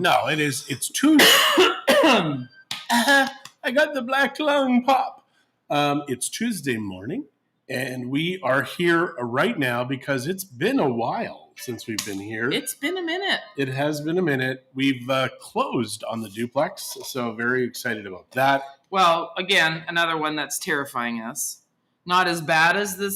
No, it is. It's Tuesday. I got the black lung pop. It's Tuesday morning, and we are here right now because it's been a while since we've been here. It's been a minute. It has been a minute. We've closed on the duplex, so very excited about that. Well, again, another one that's terrifying us. Not as bad as the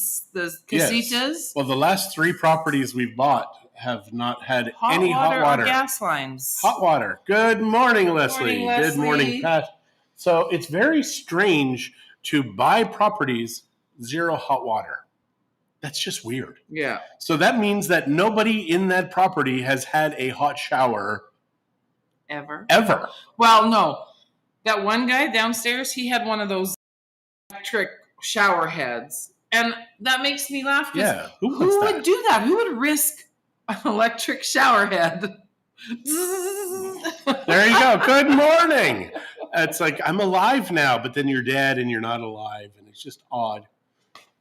casitas. Yes. Well, the last 3 properties we've bought have not had any hot water or gas lines. Hot water. Good morning, Leslie. Good morning, Pat. So it's very strange to buy properties 0 hot water. That's just weird. Yeah. So that means that nobody in that property has had a hot shower ever. Well, no. That one guy downstairs, he had one of those electric shower heads. And that makes me laugh. Yeah. Who would do that? Who would risk an electric shower head? There you go. Good morning. It's like, I'm alive now, but then you're dead and you're not alive. And it's just odd.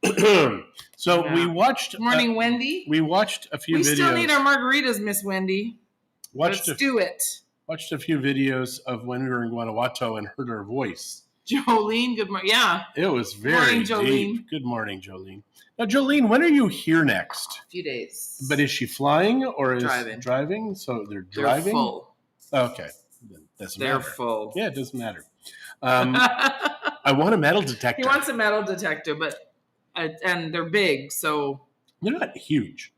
We watched... Morning, Wendy. We watched a few videos. We still need our margaritas, Miss Wendy. Let's do it. Watched a few videos of when we were in Guanajuato and heard her voice. Jolene, good morning. Yeah. It was very deep. Good morning, Jolene. Now, Jolene, when are you here next? A few days. But is she flying or is driving? So they're driving? They're full. Okay. Doesn't matter. They're full. Yeah, it doesn't matter. I want a metal detector. He wants a metal detector, but and they're big, so they're not huge.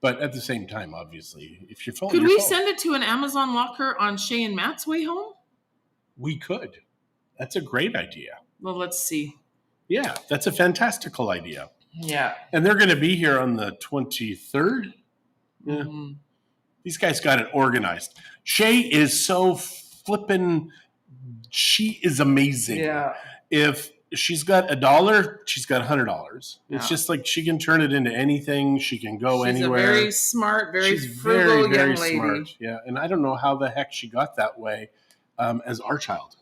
But at the same time, obviously, if you're phone, could we send it to an Amazon locker on Shay and Matt's way home? We could. That's a great idea. Well, let's see. Yeah, that's a fantastical idea. Yeah. And they're going to be here on the 23rd. Yeah. Mm-hmm. These guys got it organized. Shay is so flippin'. She is amazing. Yeah. If she's got $1, she's got $100. It's just like she can turn it into anything. She can go anywhere. She's a very smart, very frugal young lady. Smart. Yeah, and I don't know how the heck she got that way as our child.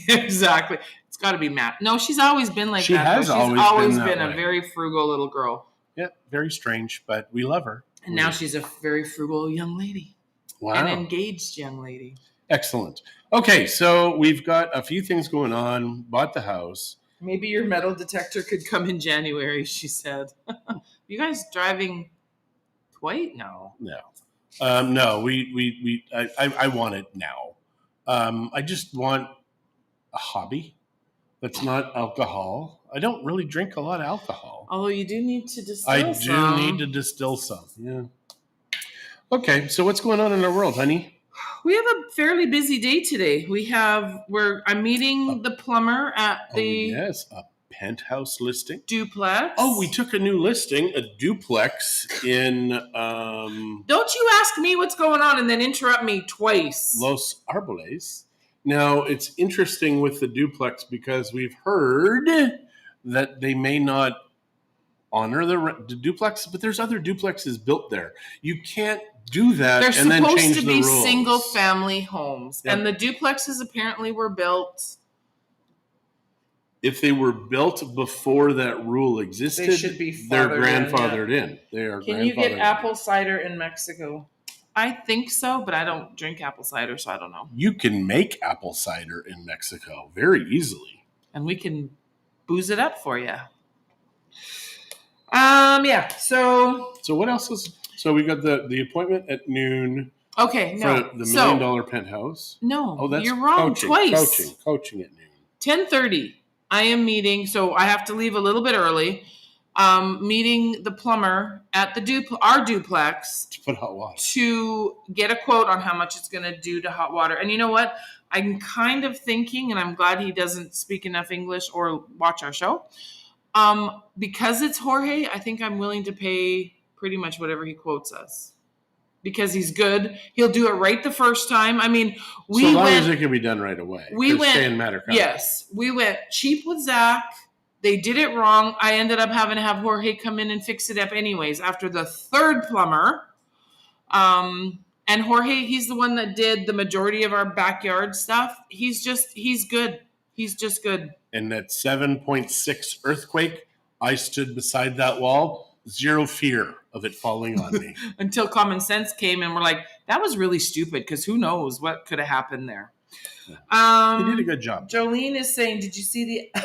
Exactly. It's got to be Matt. No, she's always been like that. She has always been a very frugal little girl. Yeah, very strange, but we love her. And now she's a very frugal young lady. Wow. An engaged young lady. Excellent. Okay, so we've got a few things going on. Bought the house. Maybe your metal detector could come in January, she said. You guys driving Dwight? No. No. No, I want it now. I just want a hobby that's not alcohol. I don't really drink a lot of alcohol. Although you do need to distill I do need to distill some, yeah. Okay, so what's going on in our world, honey? We have a fairly busy day today. I'm meeting the plumber at the a penthouse listing. Duplex. Oh, we took a new listing, a duplex in Don't you ask me what's going on and then interrupt me twice. Los Arboles. Now, it's interesting with the duplex because we've heard that they may not honor the duplex, but there's other duplexes built there. You can't do that and then change the rules. They're supposed to be single-family homes, and the duplexes apparently were built. If they were built before that rule existed, they should be they're grandfathered in. They are. Can you get apple cider in Mexico? I think so, but I don't drink apple cider, so I don't know. You can make apple cider in Mexico very easily, and we can booze it up for you. Yeah. So what else is? So we got the appointment at noon. Okay, no. For the $1 million penthouse. No, that's you're wrong twice. Coaching at noon. 10:30. I am meeting, so I have to leave a little bit early. Meeting the plumber at our duplex to put hot water, to get a quote on how much it's going to do to hot water. And you know what? I'm kind of thinking, and I'm glad he doesn't speak enough English or watch our show. Because it's Jorge, I think I'm willing to pay pretty much whatever he quotes us. Because he's good. He'll do it right the first time. I mean, so long as it can be done right away. We went, yes, we went cheap with Zach. They did it wrong. I ended up having to have Jorge come in and fix it up anyways after the third plumber. And Jorge, he's the one that did the majority of our backyard stuff. He's good. He's just good. And that 7.6 earthquake, I stood beside that wall, zero fear of it falling on me. Until common sense came and we're like, That was really stupid because who knows what could have happened there. They did a good job. Jolene is saying, did you see the...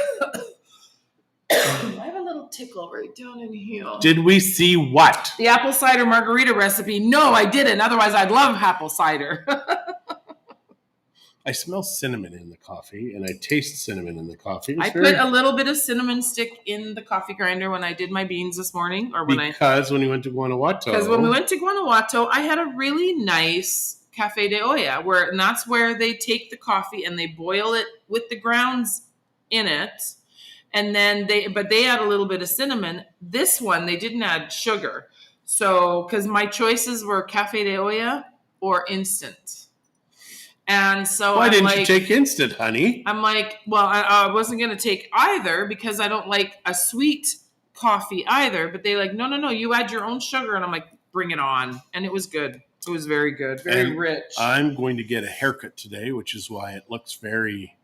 I have a little tickle right down in here. Did we see what? The apple cider margarita recipe. No, I didn't. Otherwise, I'd love apple cider. I smell cinnamon in the coffee, and I taste cinnamon in the coffee. I put a little bit of cinnamon stick in the coffee grinder when I did my beans this morning. When we went to Guanajuato. Because when we went to Guanajuato, I had a really nice cafe de olla, and that's where they take the coffee and they boil it with the grounds in it. And then they add a little bit of cinnamon. This one, they didn't add sugar. So, because my choices were cafe de olla or instant. And so why didn't you take instant, honey? I'm like, well, I wasn't going to take either because I don't like a sweet coffee either. But they like, no, you add your own sugar. And I'm like, bring it on. And it was good. It was very good. Very rich. I'm going to get a haircut today, which is why it looks very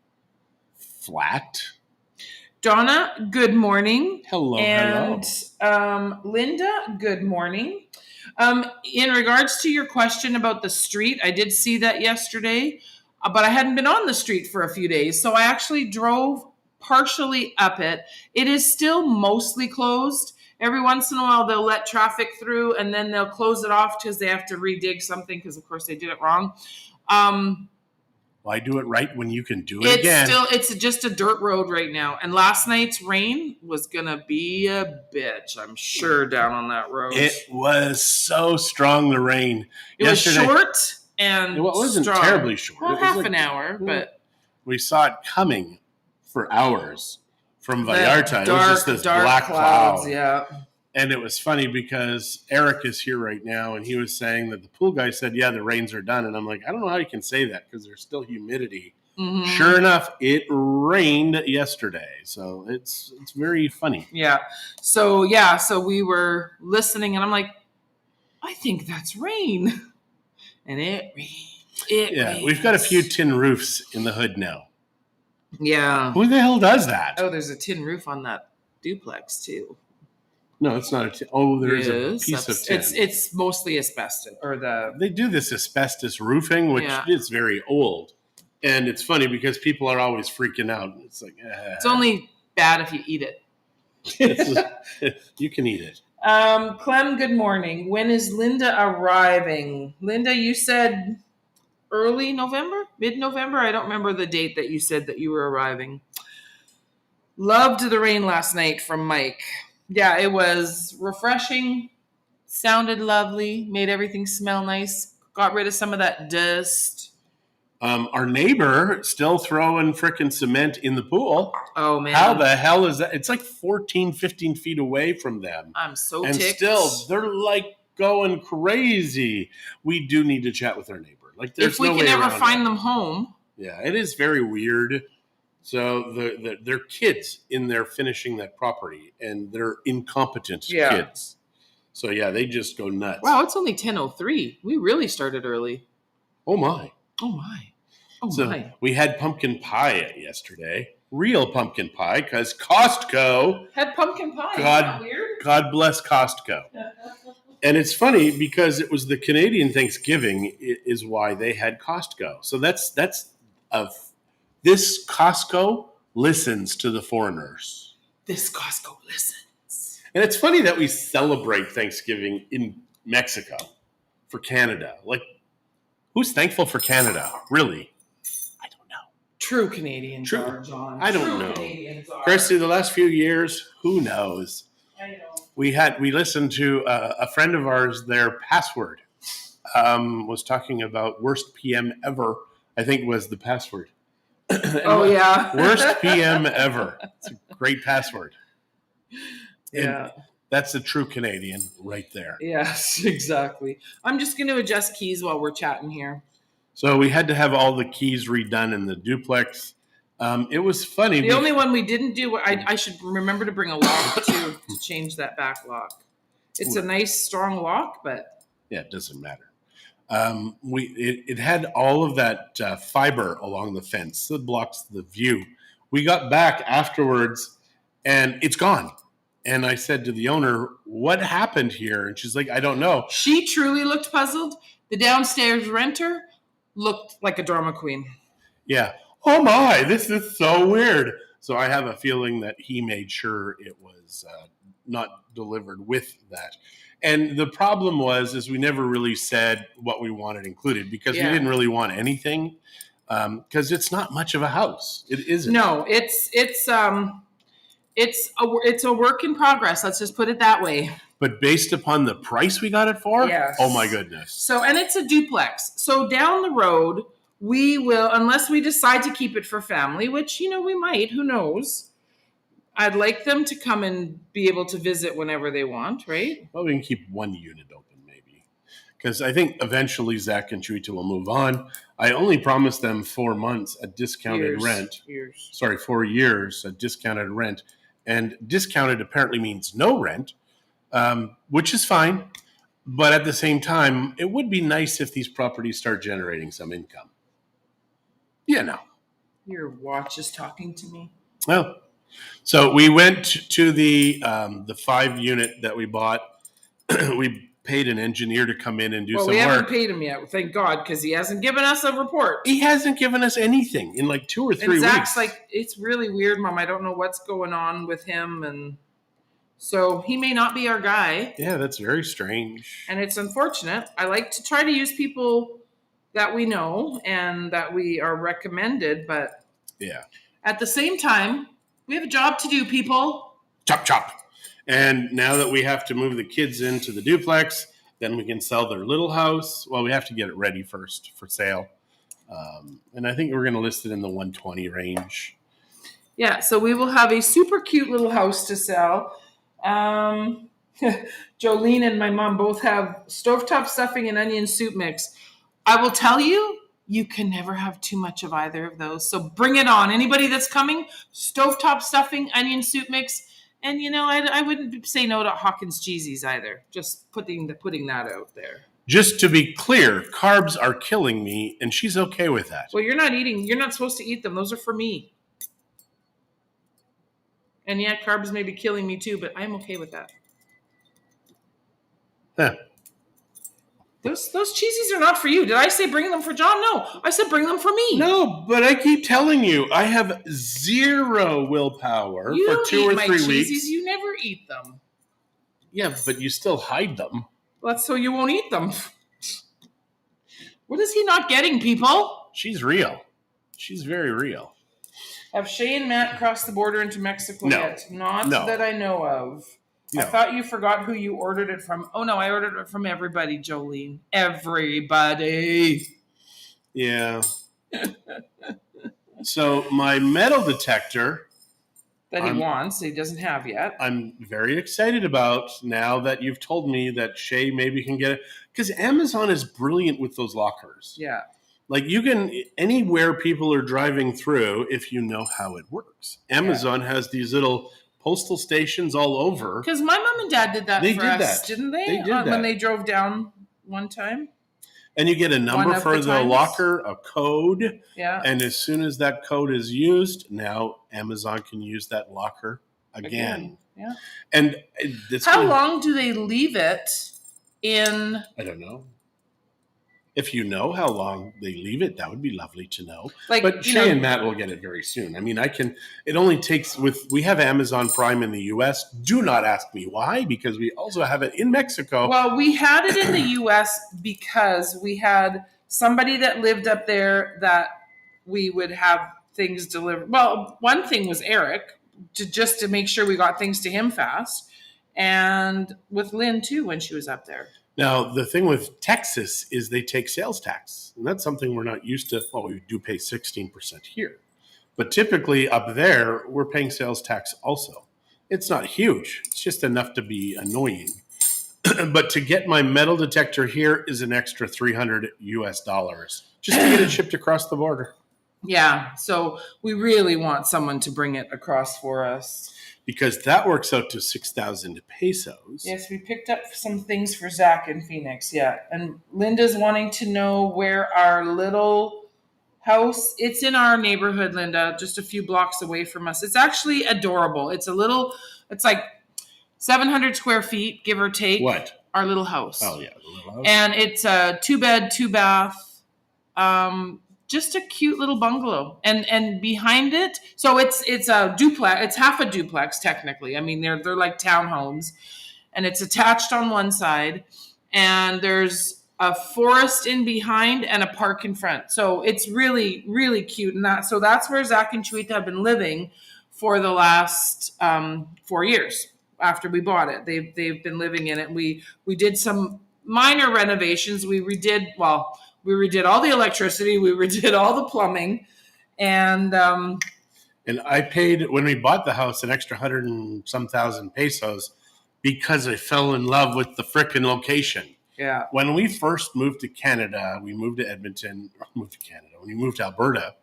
flat. Donna, good morning. Hello, and, Linda, good morning. In regards to your question about the street, I did see that yesterday, but I hadn't been on the street for a few days. So I actually drove partially up it. It is still mostly closed. Every once in a while, they'll let traffic through and then they'll close it off because they have to redig something because, of course, they did it wrong. Why do it right when you can do it again? It's just a dirt road right now. And last night's rain was going to be a bitch, I'm sure, down on that road. It was so strong, the rain. It was short and it wasn't strong. Terribly short. Well, half an hour, but... We saw it coming for hours from Vallarta. It was just this black clouds, cloud. Yeah. And it was funny because Eric is here right now, and he was saying that the pool guy said, yeah, the rains are done. And I'm like, I don't know how you can say that because there's still humidity. Mm-hmm. Sure enough, it rained yesterday. So it's very funny. Yeah. So we were listening, and I'm like, I think that's rain. And it rained. Rains. We've got a few tin roofs in the hood now. Yeah. Who the hell does that? Oh, there's a tin roof on that duplex, too. No, it's not a tin. Oh, there is a piece of tin. It's mostly asbestos. They do this asbestos roofing, which is very old. And it's funny because people are always freaking out. It's like, It's only bad if you eat it. You can eat it. Clem, good morning. When is Linda arriving? Linda, you said early November? Mid-November? I don't remember the date that you said that you were arriving. Loved the rain last night from Mike. Yeah, it was refreshing, sounded lovely, made everything smell nice, got rid of some of that dust. Our neighbor still throwing frickin' cement in the pool. Oh, man. How the hell is that? It's like 14, 15 feet away from them. I'm so ticked. And still, they're like going crazy. We do need to chat with our neighbor. Like, there's if we can ever find them home. Yeah, it is very weird. So they're kids in there finishing that property, and they're incompetent kids. So, they just go nuts. Wow, it's only 10:03. We really started early. Oh, my. Oh, my. Oh, so my. We had pumpkin pie yesterday. Real pumpkin pie, because Costco had pumpkin pie. Isn't that weird? God bless Costco. And it's funny because it was the Canadian Thanksgiving is why they had Costco. So that's this Costco listens to the foreigners. This Costco listens. And it's funny that we celebrate Thanksgiving in Mexico for Canada. Like, who's thankful for Canada? Really? I don't know. True Canadians are, John. I don't know. Christie, the last few years, who knows? I know. We listened to a friend of ours, their password was talking about worst PM ever, I think was the password. Worst PM ever. It's a great password. Yeah. And that's a true Canadian right there. Yes, exactly. I'm just going to adjust keys while we're chatting here. So we had to have all the keys redone in the duplex. It was funny. The only one we didn't do, I should remember to bring a lock to change that back lock. It's a nice, strong lock, but... Yeah, it doesn't matter. It had all of that fiber along the fence that blocks the view. We got back afterwards, and it's gone. And I said to the owner, what happened here? And she's like, I don't know. She truly looked puzzled. The downstairs renter looked like a drama queen. Yeah. Oh my, this is so weird. So I have a feeling that he made sure it was not delivered with that. And the problem is we never really said what we wanted included because we didn't really want anything because it's not much of a house. It isn't. No, it's a work in progress. Let's just put it that way. But based upon the price we got it for, yes. Oh my goodness. So, and it's a duplex. So down the road, we will, unless we decide to keep it for family, which, we might, who knows. I'd like them to come and be able to visit whenever they want, right? Well, we can keep one unit open maybe. Because I think eventually Zach and Chuita will move on. I only promised them 4 months at discounted rent. 4 years at discounted rent. And discounted apparently means no rent, which is fine. But at the same time, it would be nice if these properties start generating some income. Your watch is talking to me. Well, so we went to the 5-unit that we bought. We paid an engineer to come in and do some work. We haven't paid him yet, thank God, because he hasn't given us a report. He hasn't given us anything in like 2 or 3 weeks. And Zach's like, it's really weird, Mom. I don't know what's going on with him. And so he may not be our guy. Yeah, that's very strange. And it's unfortunate. I like to try to use people that we know and that we are recommended. But at the same time, we have a job to do, people. Chop, chop. And now that we have to move the kids into the duplex, then we can sell their little house. Well, we have to get it ready first for sale. And I think we're going to list it in the 120 range. Yeah, so we will have a super cute little house to sell. Jolene and my mom both have stovetop stuffing and onion soup mix. I will tell you, you can never have too much of either of those. So bring it on. Anybody that's coming, stovetop stuffing, onion soup mix. And, I wouldn't say no to Hawkins cheesies either. Just putting that out there. Just to be clear, carbs are killing me, and she's okay with that. Well, you're not supposed to eat them. Those are for me. And yeah, carbs may be killing me too, but I'm okay with that. Huh. Those cheesies are not for you. Did I say bring them for John? No, I said bring them for me. No, but I keep telling you, I have zero willpower for 2 or 3 weeks. Cheesies, you never eat them. Yeah, but you still hide them. Well, that's so you won't eat them. What is he not getting, people? She's real. She's very real. Have Shay and Matt crossed the border into Mexico yet? Not that I know of. No. I thought you forgot who you ordered it from. Oh, no, I ordered it from everybody, Jolene. Everybody. Yeah. So my metal detector. That he wants, he doesn't have yet. I'm very excited about now that you've told me that Shay maybe can get it. Because Amazon is brilliant with those lockers. Yeah. Like you can, anywhere people are driving through, if you know how it works. Amazon has these little postal stations all over. Because my mom and dad did that for us, didn't they? They did that. When they drove down one time. And you get a number for the locker, a code. Yeah. And as soon as that code is used, now Amazon can use that locker again. Yeah. And how long do they leave it in? I don't know. If you know how long they leave it, that would be lovely to know. But Shay and Matt will get it very soon. I mean, it only takes we have Amazon Prime in the US. Do not ask me why, because we also have it in Mexico. Well, we had it in the US because we had somebody that lived up there that we would have things delivered. Well, one thing was Eric, just to make sure we got things to him fast. And with Lynn too, when she was up there. Now, the thing with Texas is they take sales tax, and that's something we're not used to. Well, we do pay 16% here. But typically up there, we're paying sales tax also. It's not huge. It's just enough to be annoying. But to get my metal detector here is an extra $300 US just to get it shipped across the border. Yeah, so we really want someone to bring it across for us. Because that works out to 6,000 pesos. Yes, we picked up some things for Zach in Phoenix, yeah. And Linda's wanting to know where our little house, it's in our neighborhood, Linda, just a few blocks away from us. It's actually adorable. It's like 700 square feet, give or take. What? our little house. Oh yeah, the little house. And it's a 2-bed, 2-bath, just a cute little bungalow. And behind it, so it's a duplex. It's half a duplex technically. I mean, they're like townhomes, and it's attached on one side, and there's a forest in behind and a park in front. So it's really, really cute. And that's where Zach and Chuita have been living for the last 4 years after we bought it. They've been living in it. We did some minor renovations. We redid all the electricity. We redid all the plumbing. And I paid, when we bought the house, an extra 100 and some thousand pesos because I fell in love with the frickin' location. Yeah. When we first moved to Canada, we moved to Edmonton, when we moved to Alberta,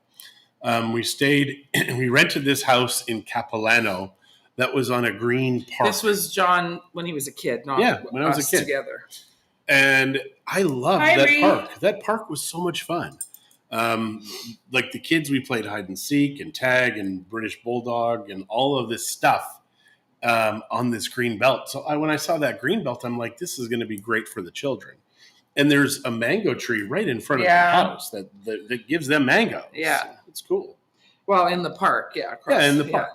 we rented this house in Capilano that was on a green park. This was John when he was a kid, not when I was a kid. Together. And I loved that park. That park was so much fun. Like the kids, we played hide and seek and tag and British Bulldog and all of this stuff on this green belt. So when I saw that green belt, I'm like, this is going to be great for the children. And there's a mango tree right in front of the house that gives them mangoes. Yeah. So it's cool. Well, in the park, yeah. In the park.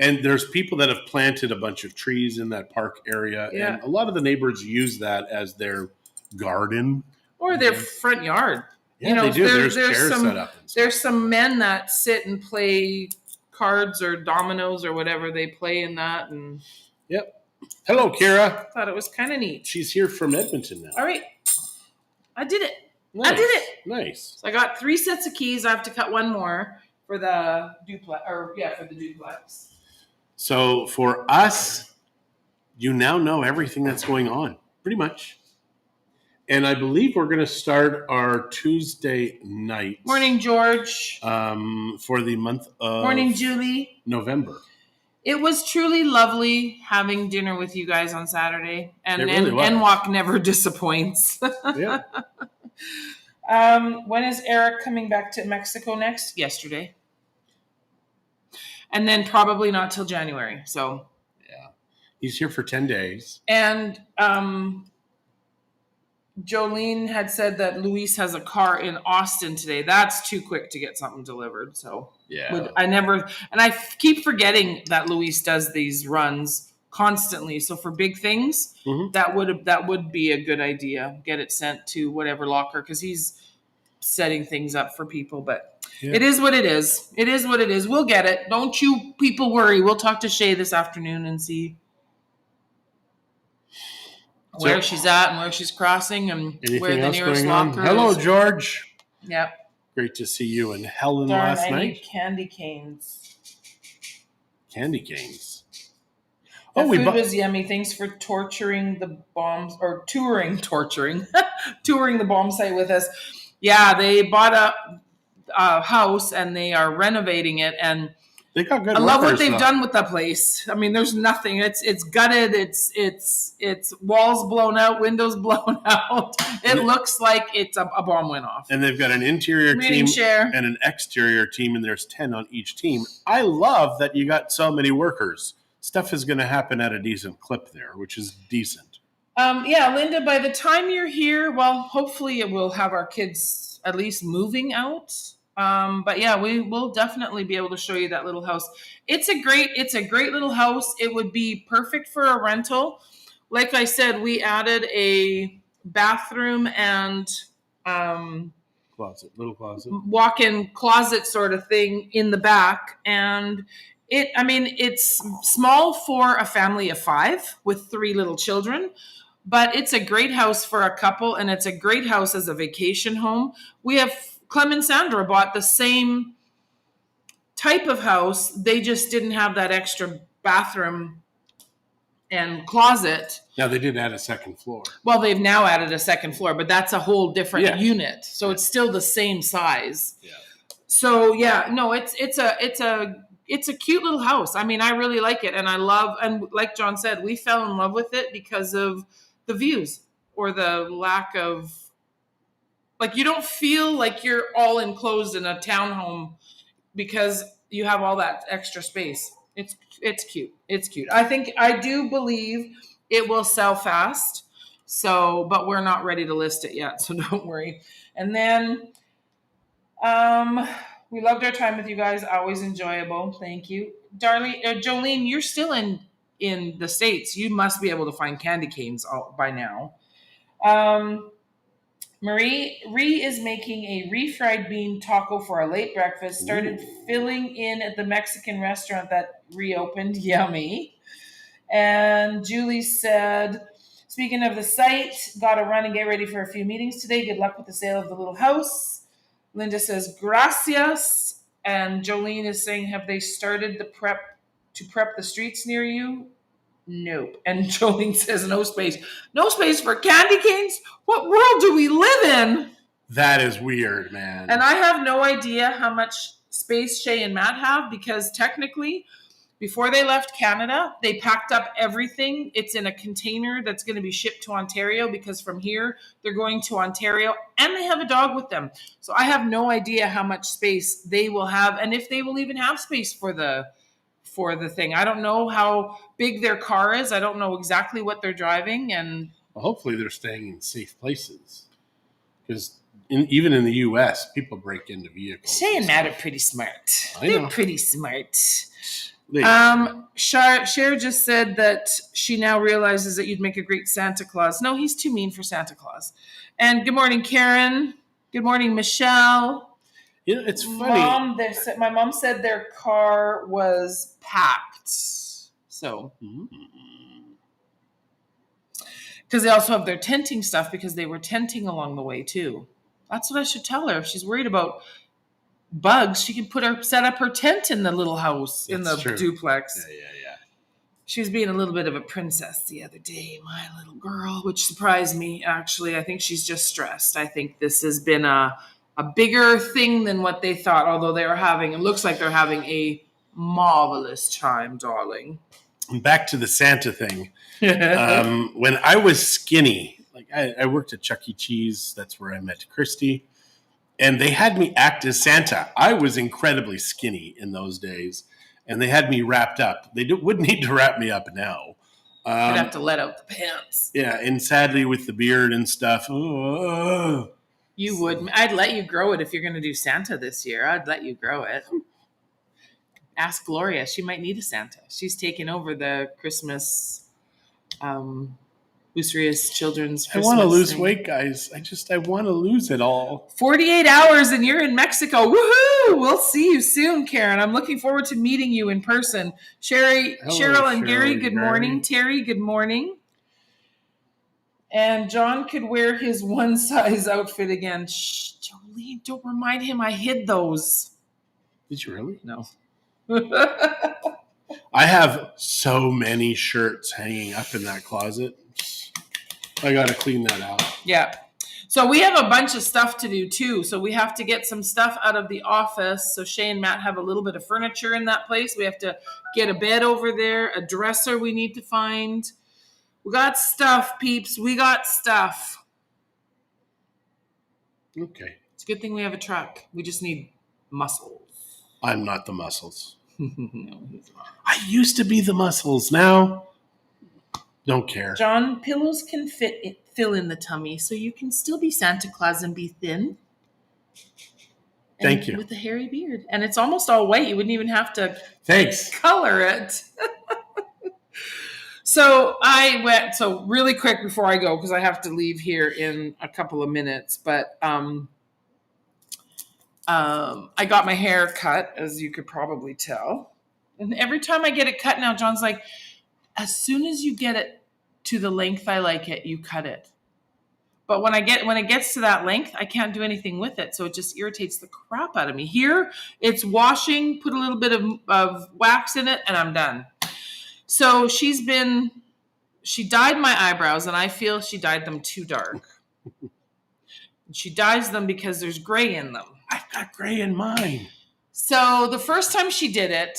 And there's people that have planted a bunch of trees in that park area. Yeah. And a lot of the neighbors use that as their garden. Or their front yard. Yeah, they do. There's chairs set up. There's some men that sit and play cards or dominoes or whatever they play in that. And yep. Hello, Kira. I thought it was kind of neat. She's here from Edmonton now. All right. I did it. Nice. I did it. Nice. So I got 3 sets of keys. I have to cut one more for the duplex. For the duplex. So for us, you now know everything that's going on, pretty much. And I believe we're going to start our Tuesday night. Morning, George. For the month of Morning, Julie. November. It was truly lovely having dinner with you guys on Saturday. And really was. NWalk never disappoints. Yeah. When is Eric coming back to Mexico next? Yesterday. And then probably not till January. So yeah. He's here for 10 days. And Jolene had said that Luis has a car in Austin today. That's too quick to get something delivered. So yeah, I keep forgetting that Luis does these runs constantly. So for big things, that would be a good idea. Get it sent to whatever locker because he's setting things up for people. But it is what it is. It is what it is. We'll get it. Don't you people worry. We'll talk to Shay this afternoon and see where she's at and where she's crossing and where the nearest locker is. Hello, George. Yep. Great to see you and Helen last night. Need candy canes. Candy canes. The food was yummy. Thanks for touring the bomb site with us. Yeah, they bought a house and they are renovating it and they got good. I love what they've done with the place. I mean, there's nothing. It's gutted. It's walls blown out, windows blown out. It looks like it's a bomb went off. And they've got an interior team and an exterior team, and there's 10 on each team. I love that you got so many workers. Stuff is going to happen at a decent clip there, which is decent. Yeah, Linda, by the time you're here, well, hopefully it will have our kids at least moving out. But yeah, we will definitely be able to show you that little house. It's a great little house. It would be perfect for a rental. Like I said, we added a bathroom and little closet, walk-in closet sort of thing in the back. And it's small for a family of 5 with 3 little children. But it's a great house for a couple, and it's a great house as a vacation home. Clem and Sandra bought the same type of house. They just didn't have that extra bathroom and closet. Now they did add a second floor. Well, they've now added a second floor, but that's a whole different unit. So it's still the same size. Yeah. So yeah, no, it's a cute little house. I mean, I really like it, and like John said, we fell in love with it because of the views or the lack of. Like, you don't feel like you're all enclosed in a townhome because you have all that extra space. It's cute. It's cute. I do believe it will sell fast. So, but we're not ready to list it yet, so don't worry. And then we loved our time with you guys. Always enjoyable. Thank you. Darlene, Jolene, you're still in the States. You must be able to find candy canes by now. Marie is making a refried bean taco for our late breakfast. Started filling in at the Mexican restaurant that reopened. Yummy. And Julie said, speaking of the site, got to run and get ready for a few meetings today. Good luck with the sale of the little house. Linda says, gracias. And Jolene is saying, have they started the prep the streets near you? Nope. And Jolene says, no space. No space for candy canes? What world do we live in? That is weird, man. And I have no idea how much space Shay and Matt have, because technically, before they left Canada, they packed up everything. It's in a container that's going to be shipped to Ontario, because from here, they're going to Ontario, and they have a dog with them. So I have no idea how much space they will have, and if they will even have space for the thing. I don't know how big their car is. I don't know exactly what they're driving. And well, hopefully they're staying in safe places, because even in the U.S., people break into vehicles. Shay and Matt are pretty smart. They're pretty smart. Cher just said that she now realizes that you'd make a great Santa Claus. No, he's too mean for Santa Claus. And good morning, Karen. Good morning, Michelle. You know, it's funny. My mom said their car was packed. So, because they also have their tenting stuff, because they were tenting along the way too. That's what I should tell her. If she's worried about bugs, she can set up her tent in the little house. That's in the true. Duplex. Yeah. She was being a little bit of a princess the other day, my little girl, which surprised me, actually. I think she's just stressed. I think this has been a bigger thing than what they thought, although it looks like they're having a marvelous time, darling. Back to the Santa thing. When I was skinny, like I worked at Chuck E. Cheese. That's where I met Christie. And they had me act as Santa. I was incredibly skinny in those days, and they had me wrapped up. They wouldn't need to wrap me up now. You'd have to let out the pants. Yeah, and sadly with the beard and stuff. You would. I'd let you grow it if you're going to do Santa this year. I'd let you grow it. Ask Gloria. She might need a Santa. She's taken over the Christmas, Usrius Children's Christmas. I want to lose weight, guys. I want to lose it all. 48 hours and you're in Mexico. Woohoo! We'll see you soon, Karen. I'm looking forward to meeting you in person. Cheryl and Gary, good morning. Terry, good morning. And John could wear his one-size outfit again. Shh, Jolene, don't remind him I hid those. Did you really? No. I have so many shirts hanging up in that closet. I got to clean that out. Yeah. So we have a bunch of stuff to do, too. So we have to get some stuff out of the office. So Shay and Matt have a little bit of furniture in that place. We have to get a bed over there, a dresser we need to find. We got stuff, peeps. We got stuff. Okay. It's a good thing we have a truck. We just need muscles. I'm not the muscles. No, he's not. I used to be the muscles. Now, don't care. John, pillows can fill in the tummy, so you can still be Santa Claus and be thin. Thank you. With a hairy beard. And it's almost all white. You wouldn't even have to color it. So really quick before I go, because I have to leave here in a couple of minutes, but I got my hair cut, as you could probably tell. And every time I get it cut now, John's like, as soon as you get it to the length I like it, you cut it. But when it gets to that length, I can't do anything with it. So it just irritates the crap out of me. Here, it's washing, put a little bit of wax in it, and I'm done. So she dyed my eyebrows, and I feel she dyed them too dark. She dyes them because there's gray in them. I've got gray in mine. So the first time she did it,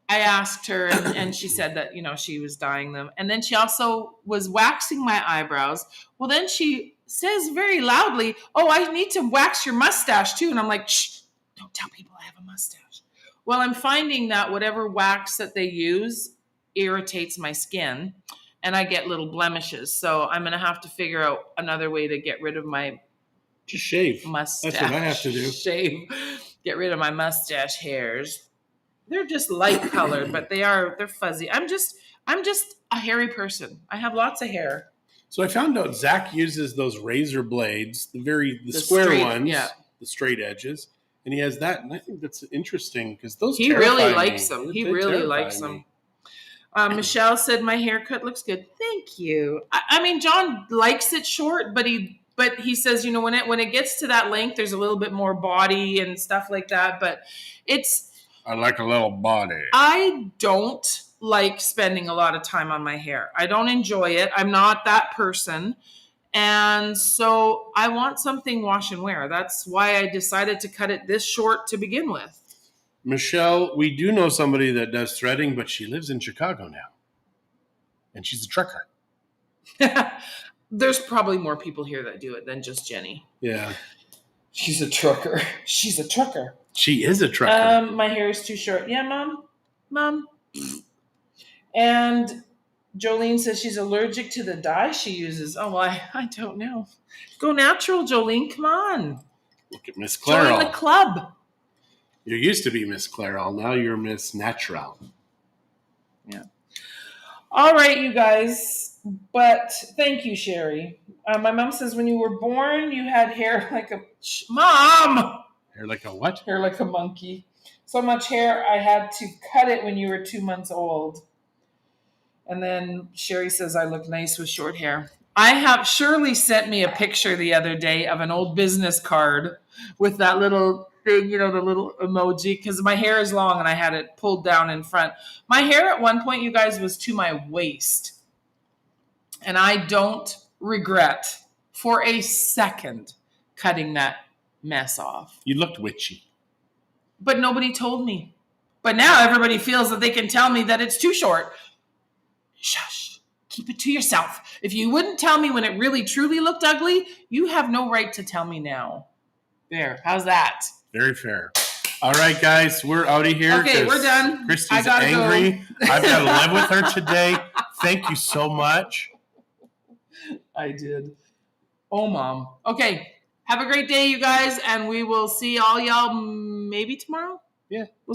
I asked her, and she said that, she was dyeing them. And then she also was waxing my eyebrows. Well, then she says very loudly, "Oh, I need to wax your mustache too." And I'm like, "Shh, don't tell people I have a mustache." Well, I'm finding that whatever wax that they use irritates my skin. and I get little blemishes. So I'm going to have to figure out another way to get rid of my Just shave. mustache. That's what I have to do. Shave. Get rid of my mustache hairs. They're just light colored, but they're fuzzy. I'm just a hairy person. I have lots of hair. So I found out Zach uses those razor blades, the square straight, ones, yeah. the straight edges, and he has that. And I think that's interesting because those He really terrify likes me. them. He They really terrify likes me. them. Michelle said my haircut looks good. Thank you. I mean, John likes it short, but he says, when it gets to that length, there's a little bit more body and stuff like that. But I like a little body. I don't like spending a lot of time on my hair. I don't enjoy it. I'm not that person. And so I want something wash and wear. That's why I decided to cut it this short to begin with. Michelle, we do know somebody that does threading, but she lives in Chicago now. And she's a trucker. There's probably more people here that do it than just Jenny. Yeah. She's a trucker. She's a trucker. She is a trucker. My hair is too short. Yeah, Mom. And Jolene says she's allergic to the dye she uses. Oh, well, I don't know. Go natural, Jolene. Come on. Look at Miss Clairol. Join the club. You used to be Miss Clairol. Now you're Miss Natural. Yeah. All right, you guys. But thank you, Sherry. My mom says when you were born, you had hair like a... Mom! Hair like a what? Hair like a monkey. So much hair, I had to cut it when you were 2 months old. And then Sherry says I look nice with short hair. Shirley sent me a picture the other day of an old business card with that little thing, the little emoji, because my hair is long and I had it pulled down in front. My hair at one point, you guys, was to my waist. And I don't regret for a second cutting that mess off. You looked witchy. But nobody told me. But now everybody feels that they can tell me that it's too short. Shush. Keep it to yourself. If you wouldn't tell me when it really truly looked ugly, you have no right to tell me now. There. How's that? Very fair. All right, guys, we're out of here. Okay, we're done. Christie's angry. Go. I've got to live with her today. Thank you so much. I did. Oh, Mom. Okay. Have a great day, you guys, and we will see all y'all maybe tomorrow. Yeah. We'll